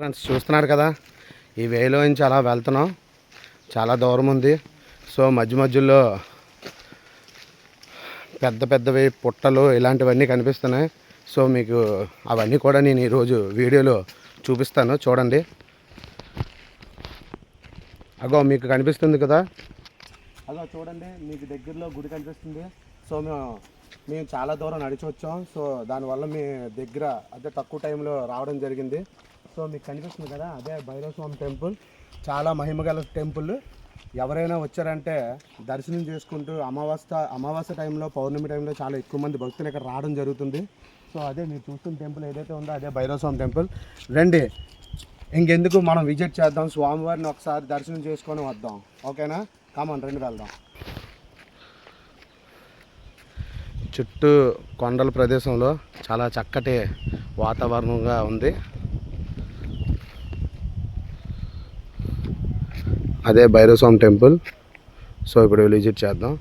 Friends చూస్తున్నారు కదా, ఈ వేలో నుంచి అలా వెళ్తున్నాం. చాలా దూరం ఉంది. సో మధ్యలో పెద్ద పెద్దవి పుట్టలు ఇలాంటివన్నీ కనిపిస్తున్నాయి. సో మీకు అవన్నీ కూడా నేను ఈరోజు వీడియోలో చూపిస్తాను. చూడండి. అగో మీకు కనిపిస్తుంది కదా, అగో చూడండి, మీకు దగ్గరలో గుడి కనిపిస్తుంది. సో మేము చాలా దూరం నడిచి వచ్చాం. సో దానివల్ల మీ దగ్గర అదే తక్కువ టైంలో రావడం జరిగింది. సో మీకు కనిపిస్తుంది కదా, అదే భైరవ స్వామి టెంపుల్. చాలా మహిమగల టెంపుల్. ఎవరైనా వచ్చారంటే దర్శనం చేసుకుంటూ అమావాస్య టైంలో, పౌర్ణమి టైంలో చాలా ఎక్కువ మంది భక్తులు ఇక్కడ రావడం జరుగుతుంది. సో అదే మీరు చూస్తున్న టెంపుల్ ఏదైతే ఉందో అదే భైరవ స్వామి టెంపుల్. రండి, ఇంకెందుకు మనం విజిట్ చేద్దాం, స్వామివారిని ఒకసారి దర్శనం చేసుకొని వద్దాం. ఓకేనా? కామన్, రండి వెళ్దాం. చుట్టూ కొండల ప్రదేశంలో చాలా చక్కటి వాతావరణంగా ఉంది. అదే భైరవ స్వామి టెంపుల్. సో ఇప్పుడు విజిట్ చేద్దాం.